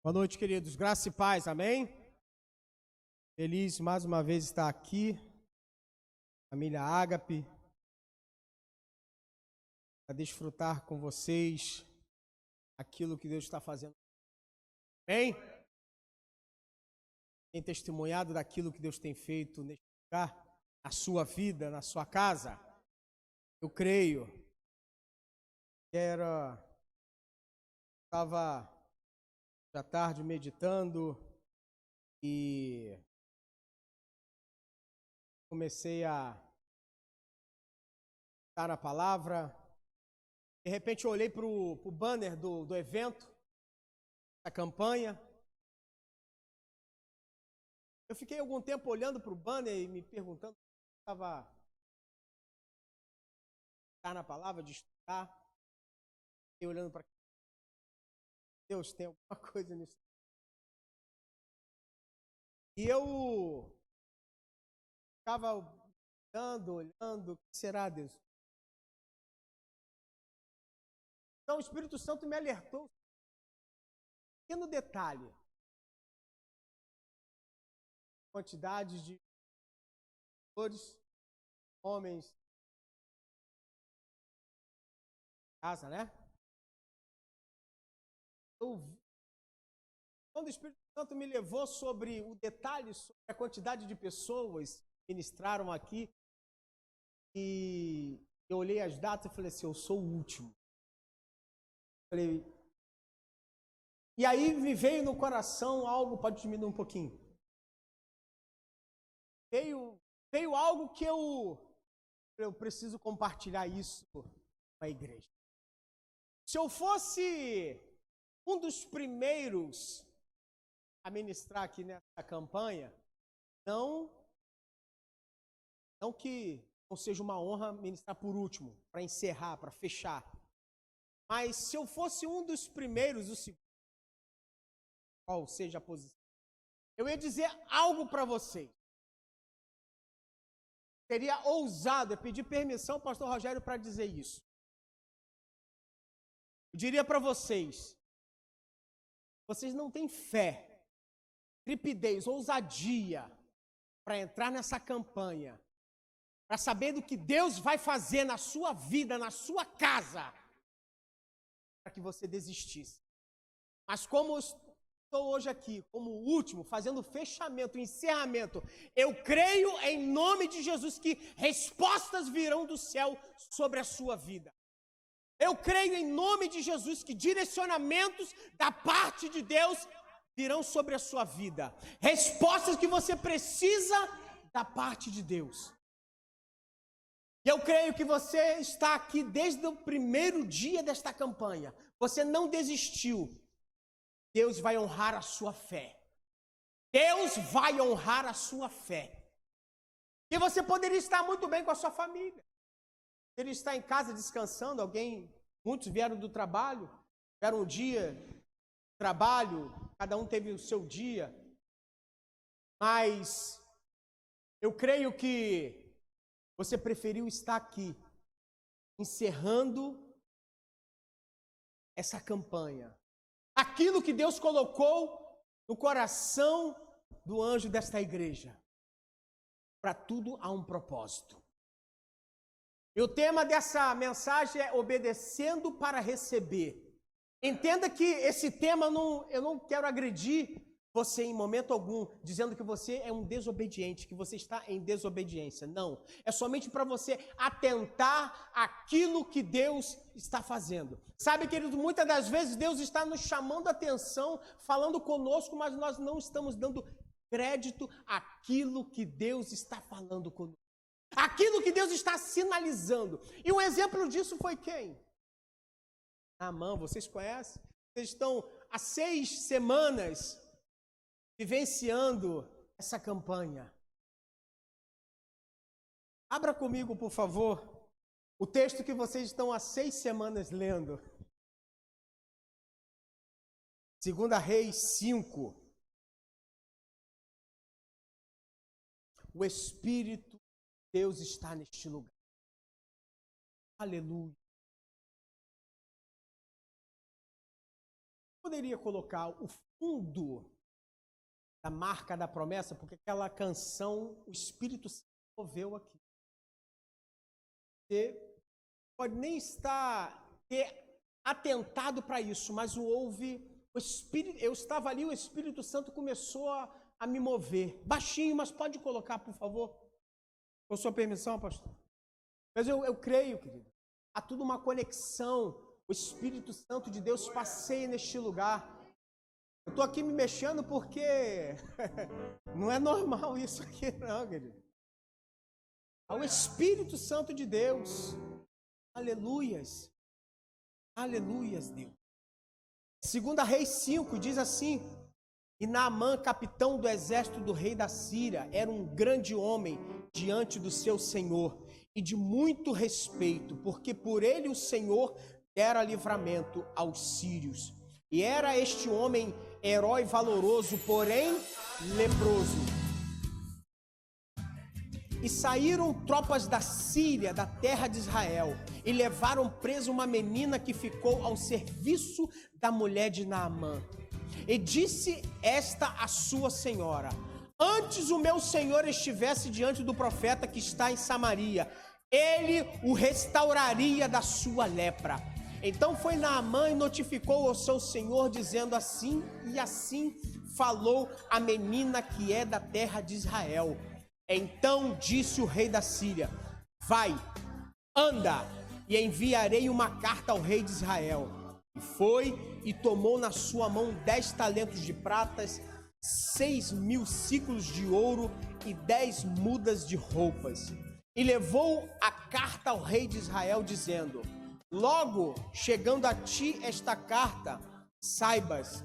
Boa noite, queridos. Graça e paz, amém? Feliz mais uma vez estar aqui, família Ágape, para desfrutar com vocês aquilo que Deus está fazendo. Amém? Tem testemunhado daquilo que Deus tem feito neste lugar, na sua vida, na sua casa? Eu creio. Estava da tarde meditando e comecei a estar na palavra. De repente eu olhei para o banner do evento, da campanha. Eu fiquei algum tempo olhando para o banner e me perguntando se estava na palavra, de estudar. Fiquei olhando para Deus, tem alguma coisa nisso. E eu ficava olhando, o que será, Deus? Então o Espírito Santo me alertou. Pequeno detalhe. Quantidade de flores, homens, casa, né? Quando o Espírito Santo me levou sobre o detalhe, sobre a quantidade de pessoas que ministraram aqui, e eu olhei as datas e falei assim, eu sou o último. E aí me veio no coração algo, pode diminuir um pouquinho. Veio algo que eu preciso compartilhar isso com a igreja. Se eu fosse um dos primeiros a ministrar aqui nessa campanha, não que não seja uma honra ministrar por último, para encerrar, para fechar. Mas se eu fosse um dos primeiros, o segundo, qual seja a posição, eu ia dizer algo para vocês. Seria ousado, eu pedir permissão ao pastor Rogério para dizer isso. Eu diria para vocês não têm fé, trepidez, ousadia para entrar nessa campanha, para saber do que Deus vai fazer na sua vida, na sua casa, para que você desistisse. Mas como estou hoje aqui, como o último, fazendo o fechamento, o encerramento, eu creio em nome de Jesus que respostas virão do céu sobre a sua vida. Eu creio em nome de Jesus que direcionamentos da parte de Deus virão sobre a sua vida. Respostas que você precisa da parte de Deus. E eu creio que você está aqui desde o primeiro dia desta campanha. Você não desistiu. Deus vai honrar a sua fé. Deus vai honrar a sua fé. E você poderia estar muito bem com a sua família. Poderia estar em casa descansando. Muitos vieram do trabalho. Tiveram um dia de trabalho. Cada um teve o seu dia. Mas eu creio que você preferiu estar aqui, encerrando essa campanha. Aquilo que Deus colocou no coração do anjo desta igreja. Para tudo há um propósito. E o tema dessa mensagem é obedecendo para receber. Entenda que esse tema, eu não quero agredir você em momento algum, dizendo que você é um desobediente, que você está em desobediência. Não, é somente para você atentar àquilo que Deus está fazendo. Sabe, querido, muitas das vezes Deus está nos chamando a atenção, falando conosco, mas nós não estamos dando crédito àquilo que Deus está falando conosco. Aquilo que Deus está sinalizando. E um exemplo disso foi quem? Naamã, vocês conhecem? Vocês estão há 6 semanas vivenciando essa campanha. Abra comigo, por favor, o texto que vocês estão há 6 semanas lendo. 2 Reis 5. O Espírito de Deus está neste lugar. Aleluia. Poderia colocar o fundo da marca da promessa, porque aquela canção, o Espírito Santo moveu aqui. Você pode nem ter atentado para isso, mas o Espírito, eu estava ali, o Espírito Santo começou a me mover. Baixinho, mas pode colocar, por favor. Com sua permissão, pastor. Mas eu creio, querido, há tudo uma conexão. O Espírito Santo de Deus passeia neste lugar. Eu estou aqui me mexendo porque não é normal isso aqui, não, querido. Ao Espírito Santo de Deus. Aleluias. Aleluias, Deus. 2 Reis 5 diz assim: e Naamã, capitão do exército do rei da Síria, era um grande homem diante do seu senhor e de muito respeito, porque por ele o Senhor dera livramento aos sírios. E era este homem herói valoroso, porém leproso. E saíram tropas da Síria, da terra de Israel, e levaram preso uma menina que ficou ao serviço da mulher de Naamã. E disse esta a sua senhora: antes o meu senhor estivesse diante do profeta que está em Samaria, ele o restauraria da sua lepra. Então foi Naamã e notificou ao seu senhor, dizendo assim, e assim falou a menina que é da terra de Israel. Então disse o rei da Síria: vai, anda, e enviarei uma carta ao rei de Israel. E foi e tomou na sua mão 10 talentos de pratas, 6.000 ciclos de ouro e 10 mudas de roupas. E levou a carta ao rei de Israel, dizendo: logo chegando a ti esta carta, saibas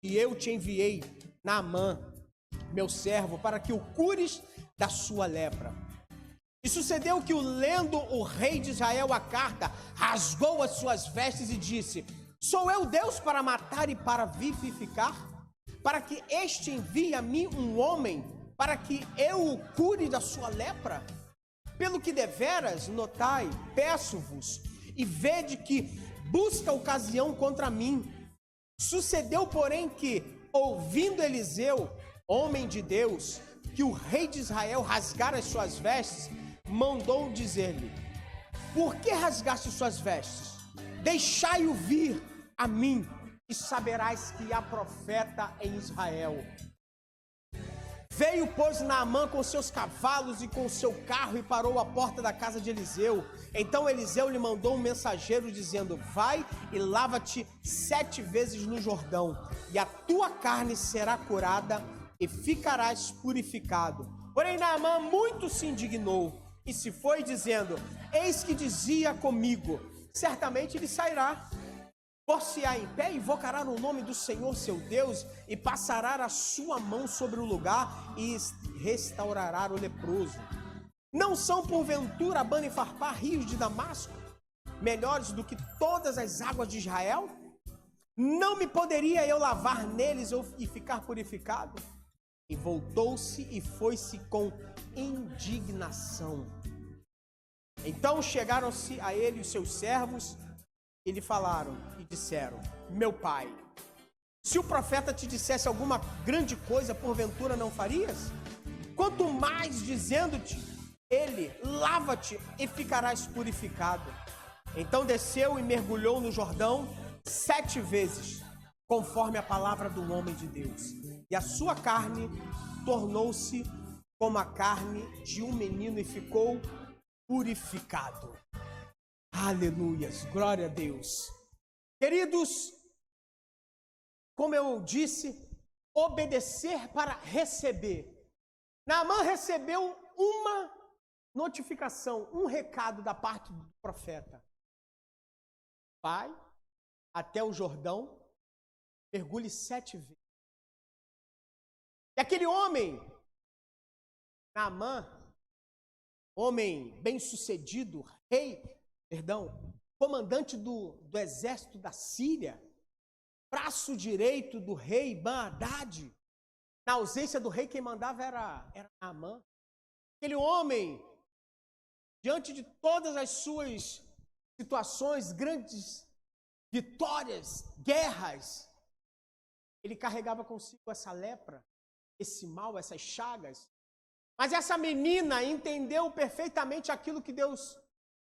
que eu te enviei Naamã, meu servo, para que o cures da sua lepra. E sucedeu que, lendo o rei de Israel a carta, rasgou as suas vestes e disse: sou eu Deus para matar e para vivificar? Para que este envie a mim um homem, para que eu o cure da sua lepra? Pelo que deveras, notai, peço-vos, e vede que busca ocasião contra mim. Sucedeu, porém, que, ouvindo Eliseu, homem de Deus, que o rei de Israel rasgara as suas vestes, mandou dizer-lhe: por que rasgaste suas vestes? Deixai-o vir a mim, e saberás que há profeta em Israel. Veio, pois, Naamã com seus cavalos e com seu carro e parou à porta da casa de Eliseu. Então Eliseu lhe mandou um mensageiro dizendo: vai e lava-te 7 vezes no Jordão, e a tua carne será curada e ficarás purificado. Porém Naamã muito se indignou e se foi dizendo: eis que dizia comigo, certamente ele sairá, por-se-á em pé, invocará no nome do Senhor seu Deus e passará a sua mão sobre o lugar e restaurará o leproso. Não são porventura Abana e Farpar, rios de Damasco, melhores do que todas as águas de Israel? Não me poderia eu lavar neles e ficar purificado? E voltou-se e foi-se com indignação. Então chegaram-se a ele os seus servos e lhe falaram e disseram: meu pai, se o profeta te dissesse alguma grande coisa, porventura não farias? Quanto mais dizendo-te ele: lava-te e ficarás purificado. Então desceu e mergulhou no Jordão 7 vezes, conforme a palavra do homem de Deus. E a sua carne tornou-se como a carne de um menino e ficou purificado. Aleluias, glória a Deus. Queridos, como eu disse, obedecer para receber. Naamã recebeu uma notificação, um recado da parte do profeta: vai até o Jordão, mergulhe 7 vezes. E aquele homem, Naamã, homem bem-sucedido, comandante do exército da Síria, braço direito do rei Ben-Hadad. Na ausência do rei, quem mandava era Naamã. Aquele homem, diante de todas as suas situações, grandes vitórias, guerras, ele carregava consigo essa lepra, esse mal, essas chagas. Mas essa menina entendeu perfeitamente aquilo que Deus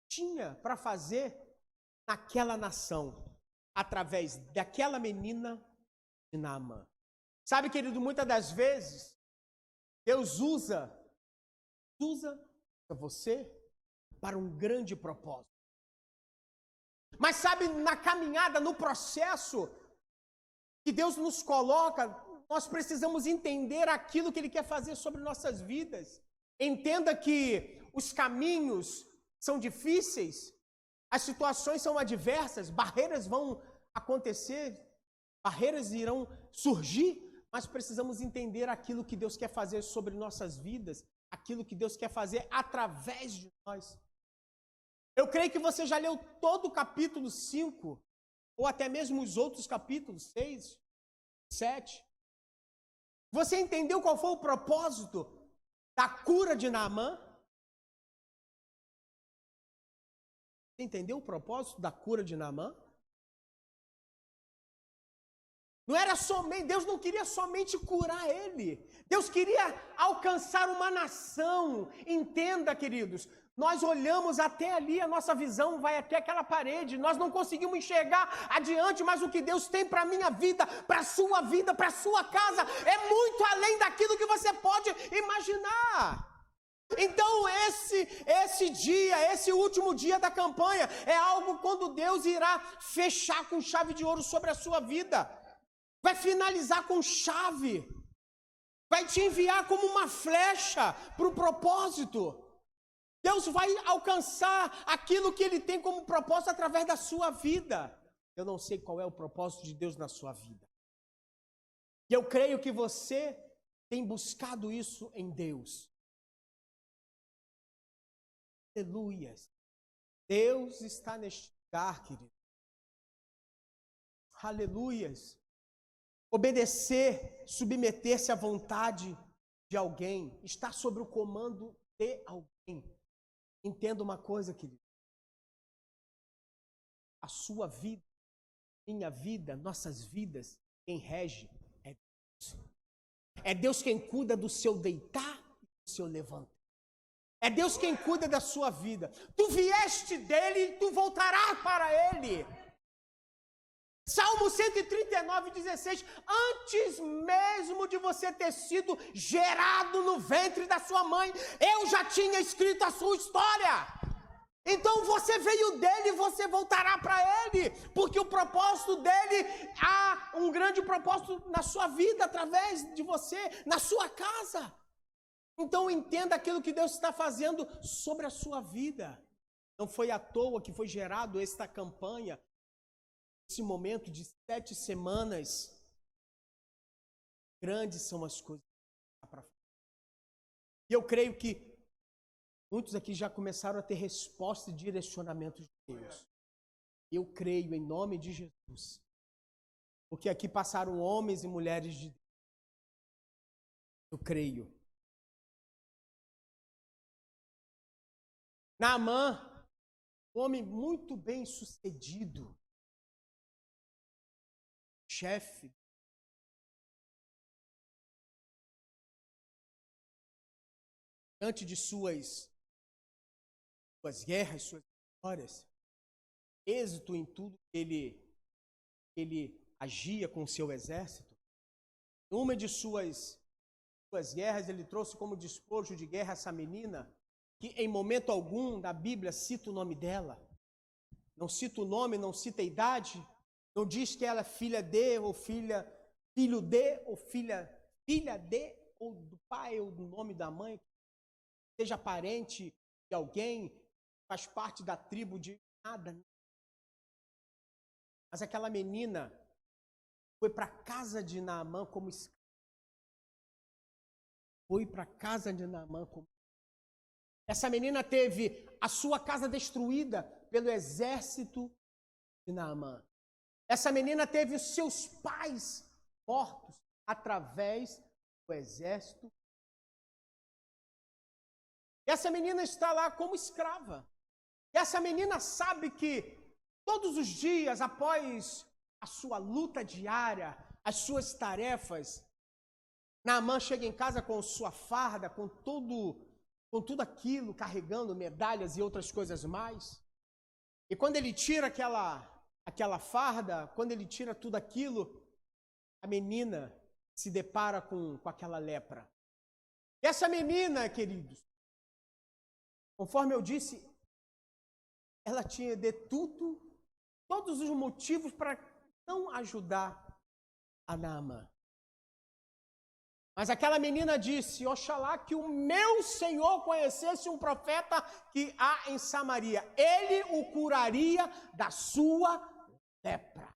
tinha para fazer naquela nação, através daquela menina de Naamã. Sabe, querido, muitas das vezes, Deus usa você para um grande propósito. Mas sabe, na caminhada, no processo que Deus nos coloca, nós precisamos entender aquilo que Ele quer fazer sobre nossas vidas. Entenda que os caminhos são difíceis, as situações são adversas, barreiras vão acontecer, barreiras irão surgir, mas precisamos entender aquilo que Deus quer fazer sobre nossas vidas, aquilo que Deus quer fazer através de nós. Eu creio que você já leu todo o capítulo 5, ou até mesmo os outros capítulos, 6, 7. Você entendeu qual foi o propósito da cura de Naamã? Você entendeu o propósito da cura de Naamã? Não era somente, Deus não queria somente curar ele. Deus queria alcançar uma nação. Entenda, queridos, nós olhamos até ali, a nossa visão vai até aquela parede. Nós não conseguimos enxergar adiante, mas o que Deus tem para a minha vida, para a sua casa, é muito além daquilo que você pode imaginar. Então esse dia, esse último dia da campanha, é algo quando Deus irá fechar com chave de ouro sobre a sua vida. Vai finalizar com chave. Vai te enviar como uma flecha para o propósito. Deus vai alcançar aquilo que Ele tem como propósito através da sua vida. Eu não sei qual é o propósito de Deus na sua vida. E eu creio que você tem buscado isso em Deus. Aleluias. Deus está neste lugar, querido. Aleluias. Obedecer, submeter-se à vontade de alguém, estar sob o comando de alguém. Entenda uma coisa, querido. A sua vida, minha vida, nossas vidas, quem rege é Deus. É Deus quem cuida do seu deitar e do seu levantar. É Deus quem cuida da sua vida. Tu vieste dele e tu voltarás para ele. Salmo 139, 16. Antes mesmo de você ter sido gerado no ventre da sua mãe, eu já tinha escrito a sua história. Então você veio dele e você voltará para ele, porque o propósito dele, há um grande propósito na sua vida, através de você, na sua casa. Então entenda aquilo que Deus está fazendo sobre a sua vida. Não foi à toa que foi gerado esta campanha, esse momento de 7 semanas. Grandes são as coisas para fazer. E eu creio que muitos aqui já começaram a ter resposta e direcionamento de Deus. Eu creio em nome de Jesus. Porque aqui passaram homens e mulheres de Deus. Eu creio. Naamã, um homem muito bem sucedido, chefe, diante de suas guerras, suas vitórias, êxito em tudo que ele agia com seu exército. Numa de suas guerras, ele trouxe como despojo de guerra essa menina, que em momento algum da Bíblia cita o nome dela. Não cita o nome, não cita a idade, não diz que ela é filha de, ou filho de, ou filha de, ou do pai, ou do nome da mãe, seja parente de alguém, faz parte da tribo de nada. Mas aquela menina foi para a casa de Naamã como escrava. Foi para a casa de Naamã como escrava. Essa menina teve a sua casa destruída pelo exército de Naamã. Essa menina teve os seus pais mortos através do exército. E essa menina está lá como escrava. E essa menina sabe que todos os dias, após a sua luta diária, as suas tarefas, Naamã chega em casa com sua farda, com tudo aquilo, carregando medalhas e outras coisas mais. E quando ele tira aquela farda, quando ele tira tudo aquilo, a menina se depara com aquela lepra. E essa menina, queridos, conforme eu disse, ela tinha de todos os motivos para não ajudar a Naamã. Mas aquela menina disse: oxalá que o meu Senhor conhecesse um profeta que há em Samaria. Ele o curaria da sua lepra.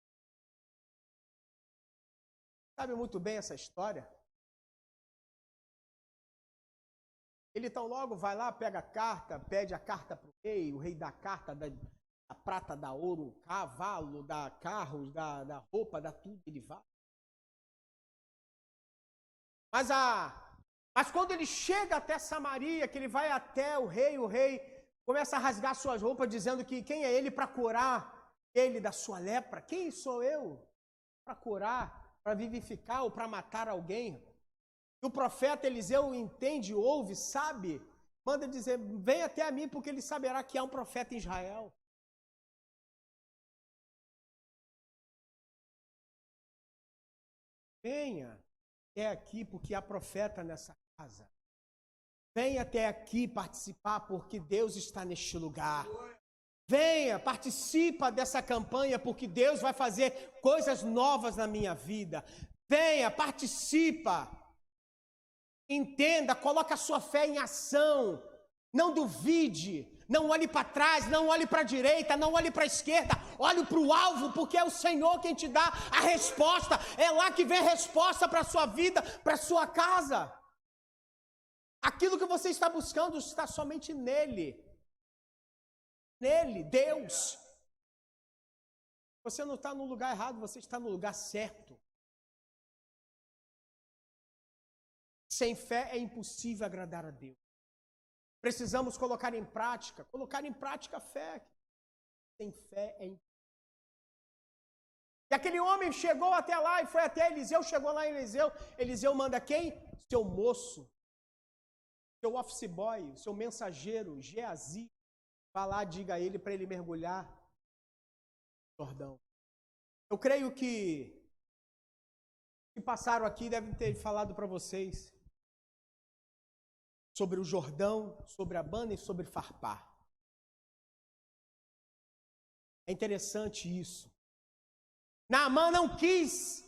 Sabe muito bem essa história? Ele então logo vai lá, pega a carta, pede a carta para o rei dá a carta, da prata, dá ouro, cavalo, dá carros, dá roupa, dá tudo, ele vai. Mas quando ele chega até Samaria, que ele vai até o rei começa a rasgar suas roupas, dizendo que quem é ele para curar ele da sua lepra? Quem sou eu para curar, para vivificar ou para matar alguém? E o profeta Eliseu entende, ouve, sabe, manda dizer: vem até a mim, porque ele saberá que há um profeta em Israel. Venha até aqui, porque há profeta nessa casa. Venha até aqui participar, porque Deus está neste lugar. Venha, participa dessa campanha, porque Deus vai fazer coisas novas na minha vida. Venha, participa. Entenda, coloque a sua fé em ação. Não duvide. Não olhe para trás, não olhe para a direita, não olhe para a esquerda, olhe para o alvo, porque é o Senhor quem te dá a resposta. É lá que vem a resposta para a sua vida, para a sua casa. Aquilo que você está buscando está somente nele. Nele, Deus. Você não está no lugar errado, você está no lugar certo. Sem fé é impossível agradar a Deus. Precisamos colocar em prática a fé. Sem fé é impossível. E aquele homem chegou até lá e foi até Eliseu, chegou lá em Eliseu. Eliseu manda quem? Seu moço, seu office boy, seu mensageiro, Geazi. Vá lá, diga a ele para ele mergulhar no Jordão. Eu creio que passaram aqui devem ter falado para vocês sobre o Jordão, sobre Abana e sobre Farpar. É interessante isso. Naamã não quis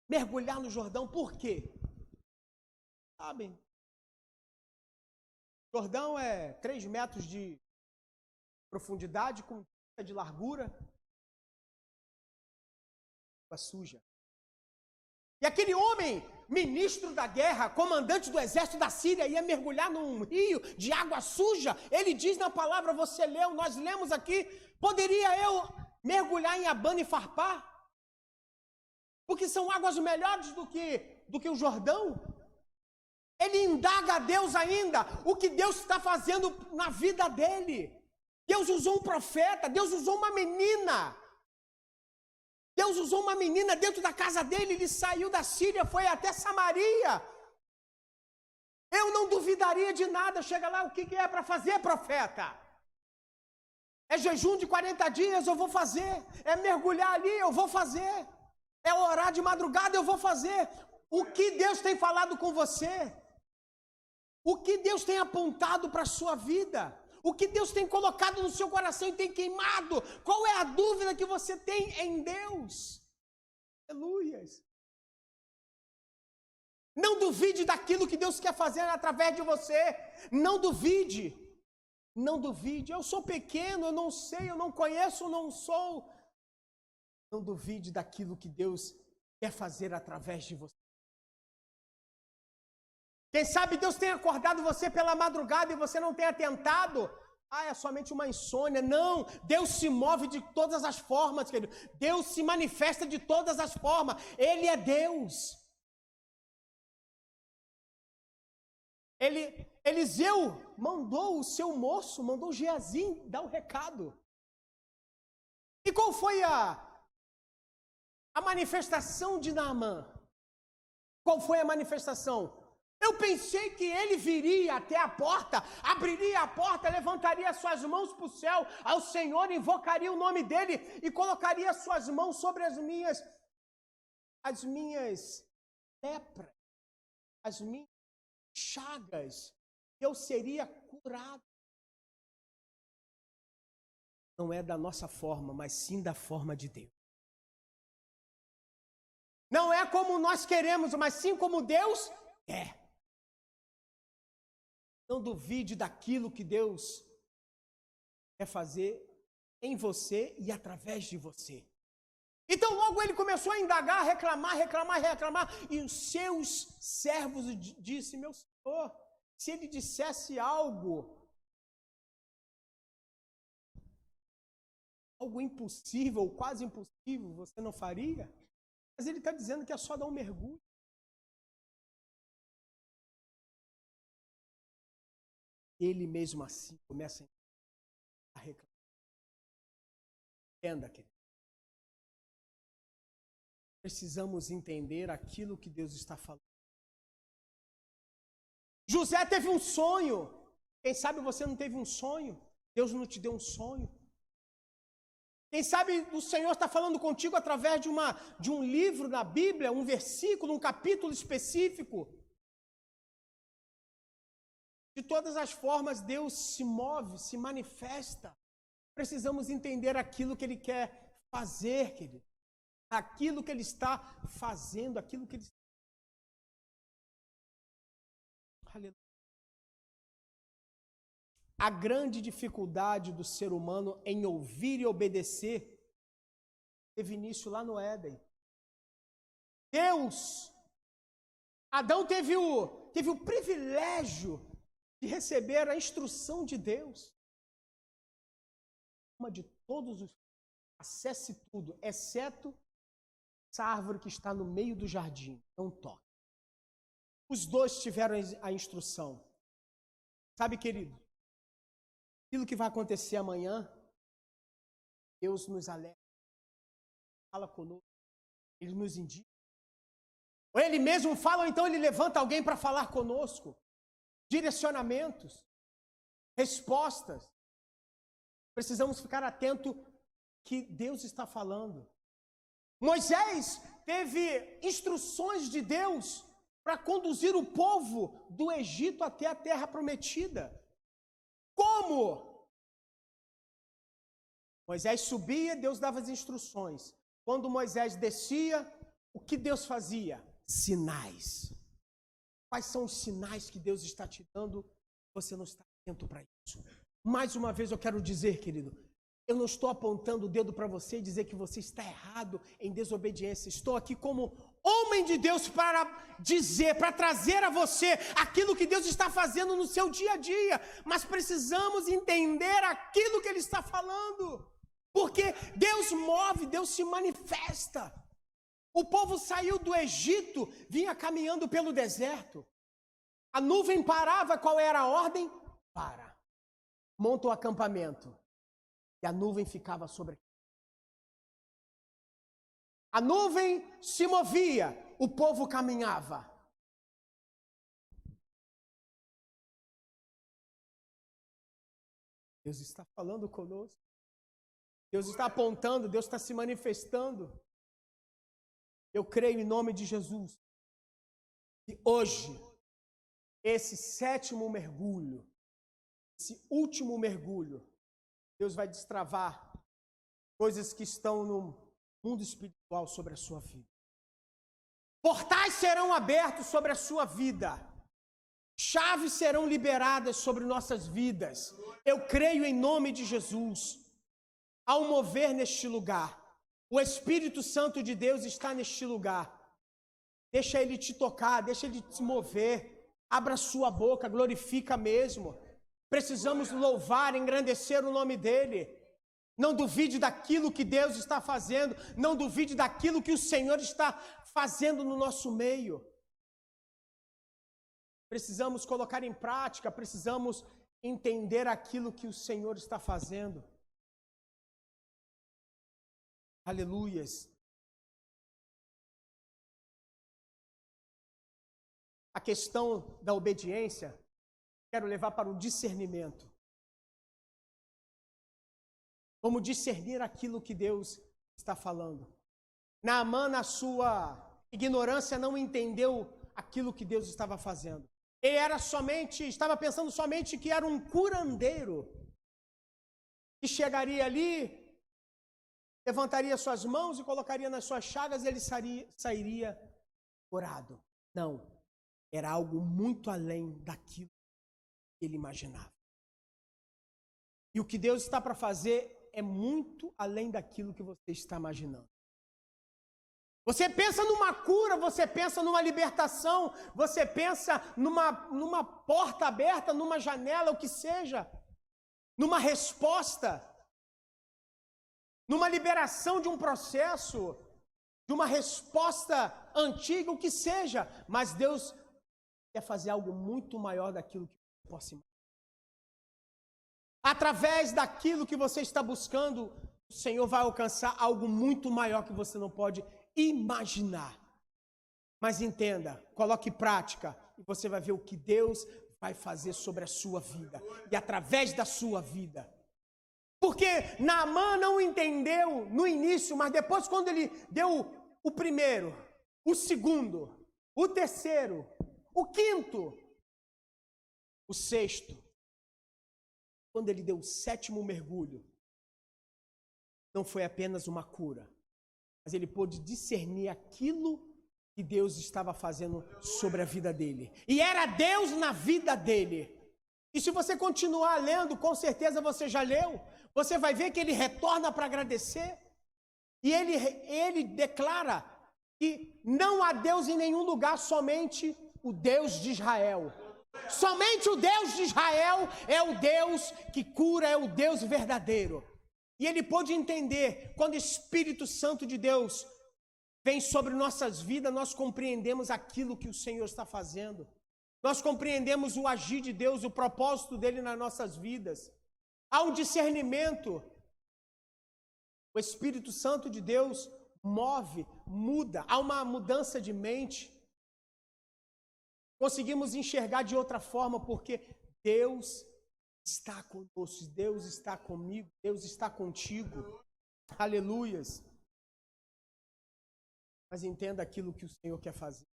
mergulhar no Jordão, por quê? Sabem? Jordão é 3 metros de profundidade com 30 de largura. Água suja. E aquele homem, ministro da guerra, comandante do exército da Síria, ia mergulhar num rio de água suja. Ele diz na palavra, você leu, nós lemos aqui, poderia eu mergulhar em Abana e Farpar? Porque são águas melhores do que o Jordão. Ele indaga a Deus ainda o que Deus está fazendo na vida dele. Deus usou um profeta, Deus usou uma menina. Deus usou uma menina dentro da casa dele, ele saiu da Síria, foi até Samaria. Eu não duvidaria de nada. Chega lá, o que é para fazer, profeta? É jejum de 40 dias, eu vou fazer. É mergulhar ali, eu vou fazer. É orar de madrugada, eu vou fazer. O que Deus tem falado com você? O que Deus tem apontado para a sua vida? O que Deus tem colocado no seu coração e tem queimado? Qual é a dúvida que você tem em Deus? Aleluias. Não duvide daquilo que Deus quer fazer através de você. Não duvide. Não duvide. Eu sou pequeno, eu não sei, eu não conheço, eu não sou. Não duvide daquilo que Deus quer fazer através de você. Quem sabe Deus tenha acordado você pela madrugada e você não tenha tentado. É somente uma insônia. Não, Deus se move de todas as formas, querido. Deus se manifesta de todas as formas. Ele é Deus. Eliseu mandou o seu moço, mandou Geazi dar o recado. E qual foi a A manifestação de Naamã. Qual foi a manifestação? Eu pensei que ele viria até a porta, abriria a porta, levantaria suas mãos para o céu, ao Senhor, invocaria o nome dele e colocaria suas mãos sobre as minhas lepras, as minhas chagas, eu seria curado. Não é da nossa forma, mas sim da forma de Deus. Não é como nós queremos, mas sim como Deus quer. Não duvide daquilo que Deus quer fazer em você e através de você. Então logo ele começou a indagar, reclamar. E os seus servos disse: meu Senhor, se ele dissesse algo impossível, quase impossível, você não faria? Mas ele está dizendo que é só dar um mergulho. Ele mesmo assim começa a reclamar. Entenda, querido. Precisamos entender aquilo que Deus está falando. José teve um sonho. Quem sabe você não teve um sonho? Deus não te deu um sonho. Quem sabe o Senhor está falando contigo através de um livro na Bíblia, um versículo, um capítulo específico. De todas as formas, Deus se move, se manifesta. Precisamos entender aquilo que Ele quer fazer, querido. Aquilo que Ele está fazendo, aquilo que Ele está... Aleluia. A grande dificuldade do ser humano em ouvir e obedecer teve início lá no Éden. Adão teve o privilégio de receber a instrução de Deus. Uma de todos os... Acesse tudo, exceto essa árvore que está no meio do jardim. Não toque. Os dois tiveram a instrução. Sabe, querido? Aquilo que vai acontecer amanhã, Deus nos alerta, fala conosco, Ele nos indica. Ou Ele mesmo fala, ou então Ele levanta alguém para falar conosco. Direcionamentos, respostas. Precisamos ficar atento que Deus está falando. Moisés teve instruções de Deus para conduzir o povo do Egito até a terra prometida. Como? Moisés subia, Deus dava as instruções. Quando Moisés descia, o que Deus fazia? Sinais. Quais são os sinais que Deus está te dando? Você não está atento para isso. Mais uma vez eu quero dizer, querido, eu não estou apontando o dedo para você e dizer que você está errado em desobediência. Estou aqui como homem de Deus para dizer, para trazer a você aquilo que Deus está fazendo no seu dia a dia. Mas precisamos entender aquilo que Ele está falando. Porque Deus move, Deus se manifesta. O povo saiu do Egito, vinha caminhando pelo deserto. A nuvem parava, qual era a ordem? Para. Monta o acampamento. E a nuvem ficava sobre. A nuvem se movia, o povo caminhava. Deus está falando conosco. Deus está apontando, Deus está se manifestando. Eu creio em nome de Jesus. E hoje, esse sétimo mergulho, esse último mergulho, Deus vai destravar coisas que estão no mundo espiritual sobre a sua vida. Portais serão abertos sobre a sua vida. Chaves serão liberadas sobre nossas vidas. Eu creio em nome de Jesus. Há um mover neste lugar. O Espírito Santo de Deus está neste lugar. Deixa Ele te tocar, deixa Ele te mover. Abra sua boca, glorifica mesmo. Precisamos louvar, engrandecer o nome dEle. Não duvide daquilo que Deus está fazendo. Não duvide daquilo que o Senhor está fazendo no nosso meio. Precisamos colocar em prática, precisamos entender aquilo que o Senhor está fazendo. Aleluias. questão da obediência, quero levar para o discernimento. Como discernir aquilo que Deus está falando. Naamã, na sua ignorância, não entendeu aquilo que Deus estava fazendo. Ele estava pensando somente que era um curandeiro, que chegaria ali, levantaria suas mãos e colocaria nas suas chagas e ele sairia curado. Não, era algo muito além daquilo que ele imaginava. E o que Deus está para fazer é muito além daquilo que você está imaginando. Você pensa numa cura, você pensa numa libertação, você pensa numa porta aberta, numa janela, o que seja, numa resposta, numa liberação de um processo, de uma resposta antiga, o que seja, mas Deus quer fazer algo muito maior daquilo que você possa imaginar. Através daquilo que você está buscando, o Senhor vai alcançar algo muito maior que você não pode imaginar. Mas entenda, coloque em prática e você vai ver o que Deus vai fazer sobre a sua vida e através da sua vida. Porque Naamã não entendeu no início, mas depois quando ele deu o primeiro, o segundo, o terceiro, o quinto, o sexto, quando ele deu o sétimo mergulho, não foi apenas uma cura, mas ele pôde discernir aquilo que Deus estava fazendo sobre a vida dele. E era Deus na vida dele. E se você continuar lendo, com certeza você já leu, você vai ver que ele retorna para agradecer. E ele declara que não há Deus em nenhum lugar, somente o Deus de Israel. Somente o Deus de Israel é o Deus que cura, é o Deus verdadeiro. E ele pôde entender, quando o Espírito Santo de Deus vem sobre nossas vidas, nós compreendemos aquilo que o Senhor está fazendo. Nós compreendemos o agir de Deus, o propósito dele nas nossas vidas. Há um discernimento. O Espírito Santo de Deus move, muda, há uma mudança de mente. Conseguimos enxergar de outra forma, porque Deus está conosco, Deus está comigo, Deus está contigo. Aleluias. Mas entenda aquilo que o Senhor quer fazer.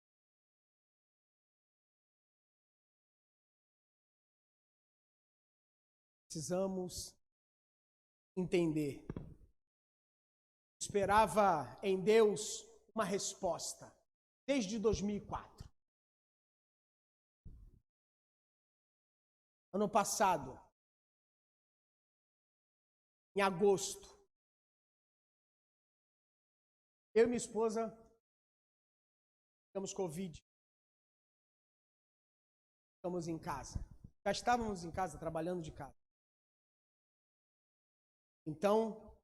Precisamos entender. Esperava em Deus uma resposta desde 2004. Ano passado, em agosto, eu e minha esposa tivemos Covid. Estamos em casa. Já estávamos em casa, trabalhando de casa. Então,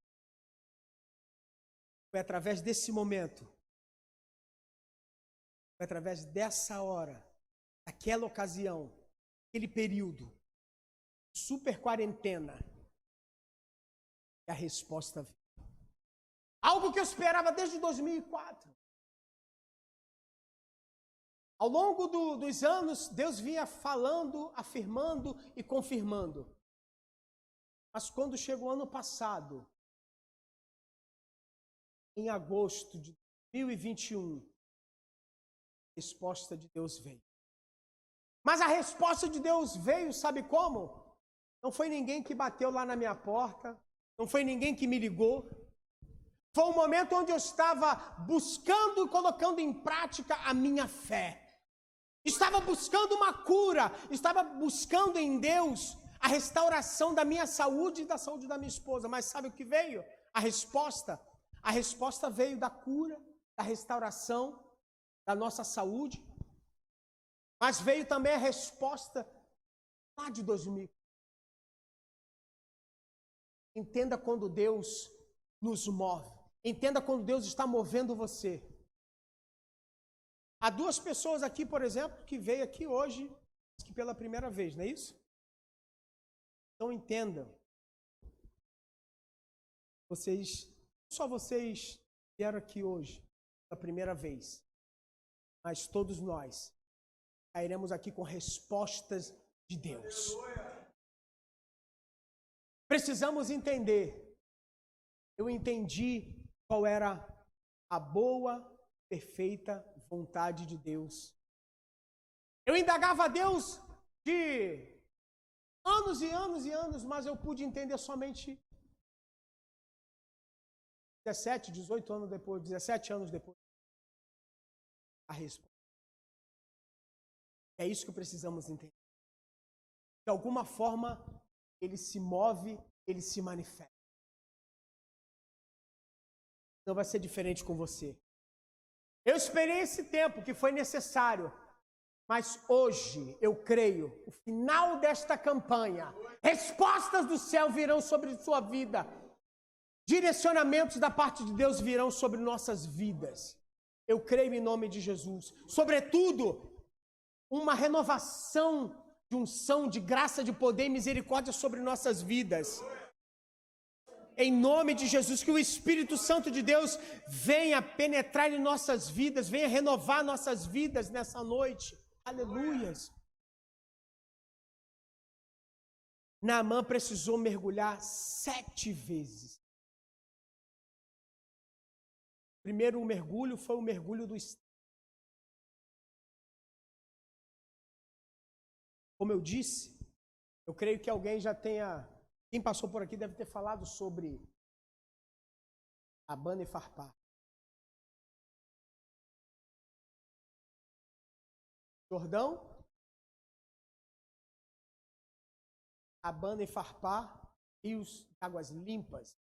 foi através desse momento, foi através dessa hora, daquela ocasião, aquele período, super quarentena, e a resposta veio. Algo que eu esperava desde 2004. Ao longo dos anos, Deus vinha falando, afirmando e confirmando. Mas quando chegou o ano passado, em agosto de 2021, a resposta de Deus veio. Mas a resposta de Deus veio, sabe como? Não foi ninguém que bateu lá na minha porta, não foi ninguém que me ligou. Foi um momento onde eu estava buscando e colocando em prática a minha fé. Estava buscando uma cura, estava buscando em Deus a restauração da minha saúde e da saúde da minha esposa. Mas sabe o que veio? A resposta. A resposta veio da cura, da restauração da nossa saúde. Mas veio também a resposta lá de 2000. Entenda quando Deus nos move. Entenda quando Deus está movendo você. Há duas pessoas aqui, por exemplo, que veio aqui hoje, que pela primeira vez, não é isso? Então entendam. Só vocês vieram aqui hoje pela primeira vez, mas todos nós sairemos aqui com respostas de Deus. Precisamos entender. Eu entendi qual era a boa, perfeita vontade de Deus. Eu indagava a Deus de anos e anos e anos, mas eu pude entender somente 17, 18 anos depois, 17 anos depois, a resposta. É isso que precisamos entender. De alguma forma, ele se move, ele se manifesta. Não vai ser diferente com você. Eu esperei esse tempo que foi necessário, mas hoje eu creio, o final desta campanha, respostas do céu virão sobre sua vida. Direcionamentos da parte de Deus virão sobre nossas vidas. Eu creio em nome de Jesus. Sobretudo, uma renovação de unção, de graça, de poder e misericórdia sobre nossas vidas. Em nome de Jesus, que o Espírito Santo de Deus venha penetrar em nossas vidas, venha renovar nossas vidas nessa noite. Aleluias. Naamã precisou mergulhar 7 vezes. O primeiro mergulho foi o mergulho do estado. Como eu disse, eu creio que alguém já tenha... Quem passou por aqui deve ter falado sobre Abana e Farpar. Jordão, Abana e Farpar, rios de águas limpas.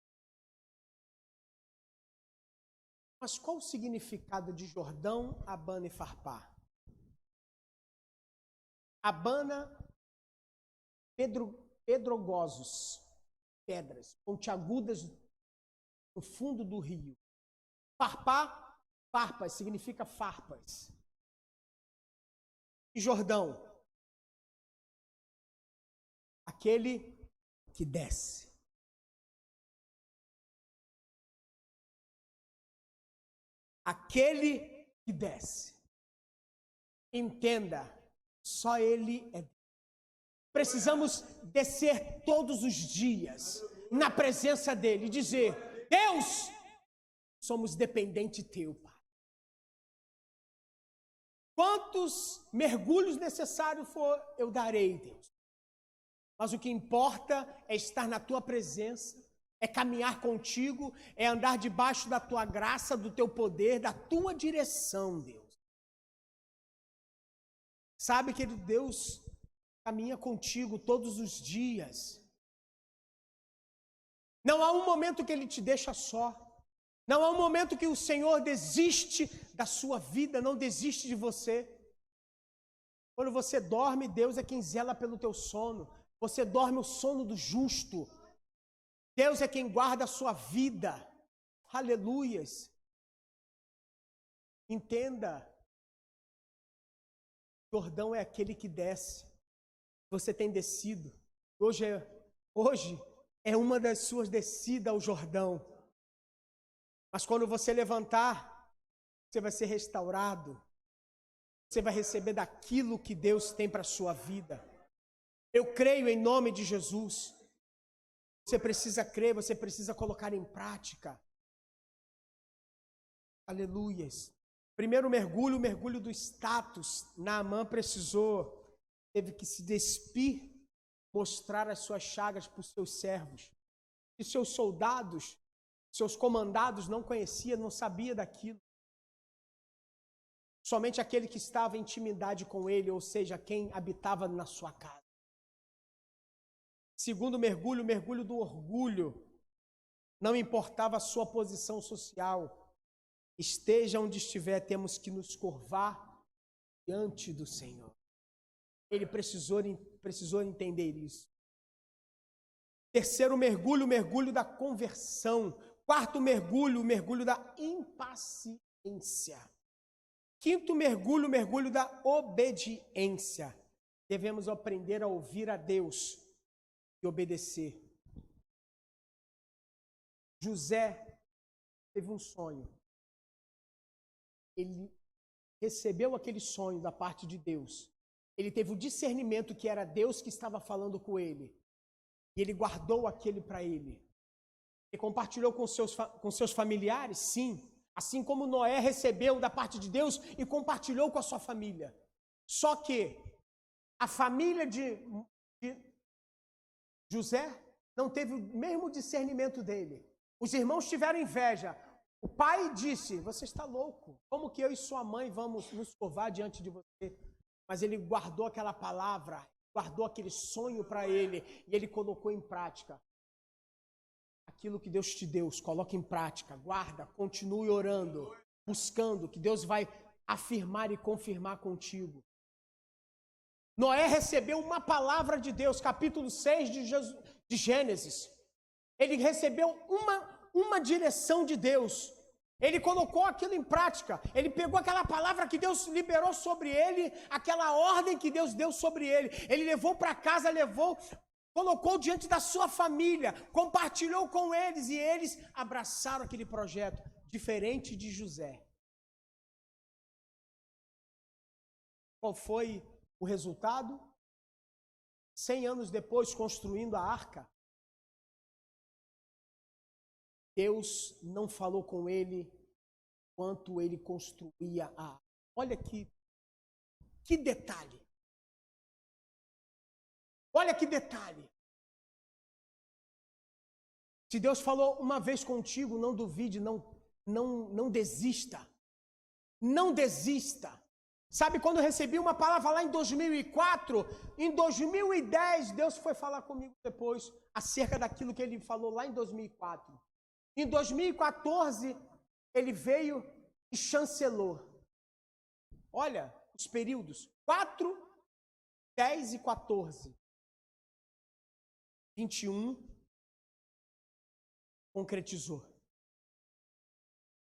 Mas qual o significado de Jordão, Abana e Farpar? Abana, pedrogosos, pedras pontiagudas no fundo do rio. Farpar, farpas, significa farpas. E Jordão, aquele que desce. Aquele que desce. Entenda, só Ele é Deus. Precisamos descer todos os dias na presença dEle e dizer: Deus, somos dependentes Teu, Pai. Quantos mergulhos necessários for, eu darei, Deus. Mas o que importa é estar na Tua presença, é caminhar contigo, é andar debaixo da Tua graça, do Teu poder, da Tua direção, Deus. Sabe, querido Deus, caminha contigo todos os dias. Não há um momento que Ele te deixa só. Não há um momento que o Senhor desiste da sua vida, não desiste de você. Quando você dorme, Deus é quem zela pelo teu sono. Você dorme o sono do justo. Deus é quem guarda a sua vida. Aleluias. Entenda. Jordão é aquele que desce. Você tem descido. Hoje é uma das suas descidas ao Jordão. Mas quando você levantar, você vai ser restaurado. Você vai receber daquilo que Deus tem para a sua vida. Eu creio em nome de Jesus. Você precisa crer, você precisa colocar em prática. Aleluias. Primeiro mergulho, o mergulho do status. Naamã teve que se despir, mostrar as suas chagas para os seus servos. E seus soldados, seus comandados não conheciam, não sabiam daquilo. Somente aquele que estava em intimidade com ele, ou seja, quem habitava na sua casa. Segundo mergulho, o mergulho do orgulho. Não importava a sua posição social. Esteja onde estiver, temos que nos curvar diante do Senhor. Ele precisou entender isso. Terceiro mergulho, o mergulho da conversão. Quarto mergulho, o mergulho da impaciência. Quinto mergulho, o mergulho da obediência. Devemos aprender a ouvir a Deus e obedecer. José teve um sonho. Ele recebeu aquele sonho da parte de Deus. ele teve o discernimento que era Deus que estava falando com ele. E ele guardou aquele para ele. E compartilhou com seus familiares, sim. Assim como Noé recebeu da parte de Deus e compartilhou com a sua família. Só que a família de José não teve o mesmo discernimento dele. Os irmãos tiveram inveja. O pai disse, você está louco. Como que eu e sua mãe vamos nos curvar diante de você? Mas ele guardou aquela palavra, guardou aquele sonho para ele e ele colocou em prática. Aquilo que Deus te deu, coloque em prática, guarda, continue orando, buscando, que Deus vai afirmar e confirmar contigo. Noé recebeu uma palavra de Deus, capítulo 6 de Gênesis. Ele recebeu uma direção de Deus. Ele colocou aquilo em prática. Ele pegou aquela palavra que Deus liberou sobre ele, aquela ordem que Deus deu sobre ele. Ele levou para casa, colocou diante da sua família, compartilhou com eles e eles abraçaram aquele projeto, diferente de José. Qual foi o resultado? 100 anos depois, construindo a arca, Deus não falou com ele enquanto ele construía a arca. Olha que detalhe. Olha que detalhe. Se Deus falou uma vez contigo, não duvide, não desista. Não desista. Sabe, quando eu recebi uma palavra lá em 2004, em 2010, Deus foi falar comigo depois acerca daquilo que ele falou lá em 2004. Em 2014, ele veio e chancelou. Olha os períodos, 4, 10 e 14. 21, concretizou.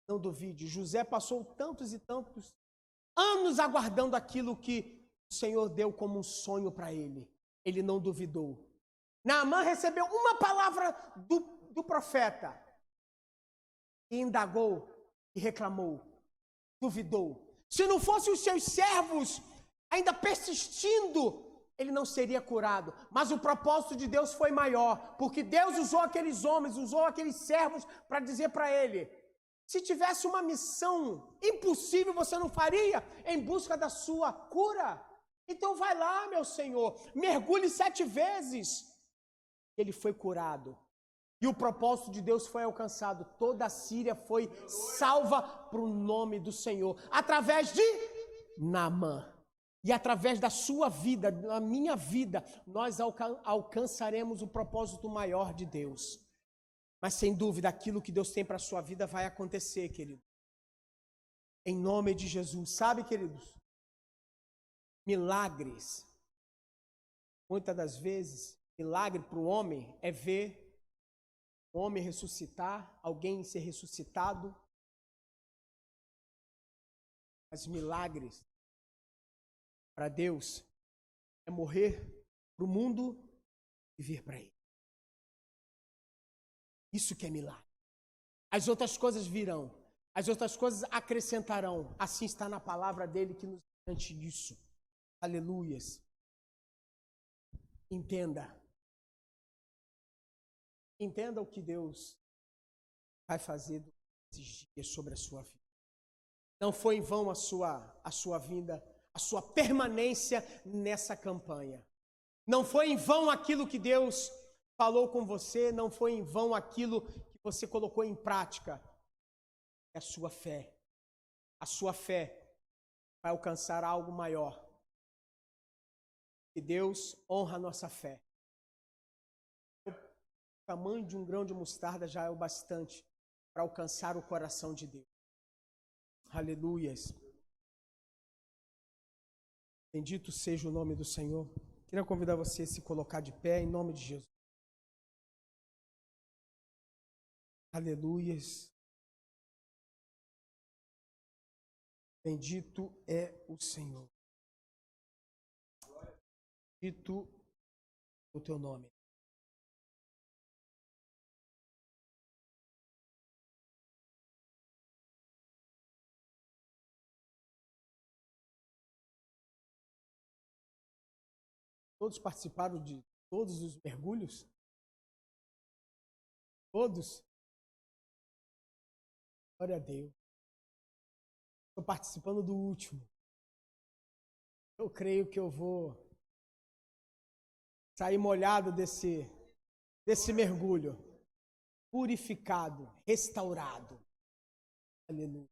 Não duvide, José passou tantos e tantos anos aguardando aquilo que o Senhor deu como um sonho para ele. Ele não duvidou. Naamã recebeu uma palavra do profeta e indagou e reclamou, duvidou. Se não fossem os seus servos ainda persistindo, ele não seria curado. Mas o propósito de Deus foi maior, porque Deus usou aqueles homens, usou aqueles servos para dizer para ele, se tivesse uma missão impossível, você não faria em busca da sua cura? Então vai lá, meu Senhor, mergulhe 7 vezes. Ele foi curado. E o propósito de Deus foi alcançado. Toda a Síria foi salva para o nome do Senhor. Através de Naamã. E através da sua vida, da minha vida, nós alcançaremos o propósito maior de Deus. Mas sem dúvida, aquilo que Deus tem para a sua vida vai acontecer, querido. Em nome de Jesus. Sabe, queridos? Milagres. Muitas das vezes, milagre para o homem é ver o homem ressuscitar, alguém ser ressuscitado. Mas milagres para Deus é morrer para o mundo e vir para Ele. Isso que é milagre. As outras coisas virão, as outras coisas acrescentarão. Assim está na palavra dele que nos garante isso. Aleluias. Entenda. Entenda o que Deus vai fazer nesses dias sobre a sua vida. Não foi em vão a sua vinda, a sua permanência nessa campanha. Não foi em vão aquilo que Deus falou com você, não foi em vão aquilo que você colocou em prática. É a sua fé. A sua fé vai alcançar algo maior. E Deus honra a nossa fé. O tamanho de um grão de mostarda já é o bastante para alcançar o coração de Deus. Aleluias. Bendito seja o nome do Senhor. Queria convidar você a se colocar de pé em nome de Jesus. Aleluias. Bendito é o Senhor. Bendito o teu nome. Todos participaram de todos os mergulhos? Todos? Glória a Deus. Estou participando do último. Eu creio que eu vou sair molhado desse mergulho. Purificado, restaurado. Aleluia.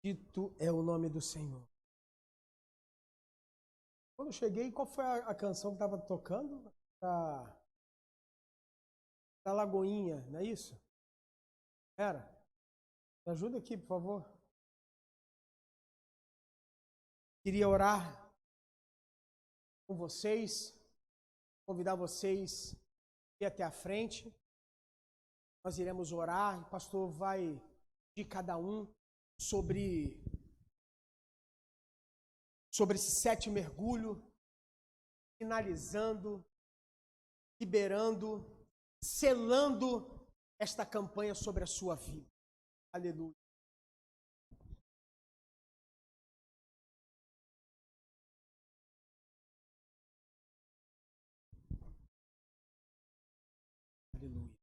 Dito é o nome do Senhor. Quando eu cheguei, qual foi a canção que estava tocando? Da Lagoinha, não é isso? Era? Me ajuda aqui, por favor. Queria orar com vocês, convidar vocês a ir até a frente. Nós iremos orar, o pastor vai de cada um sobre esse 7º mergulho, finalizando, liberando, selando esta campanha sobre a sua vida. Aleluia. Aleluia.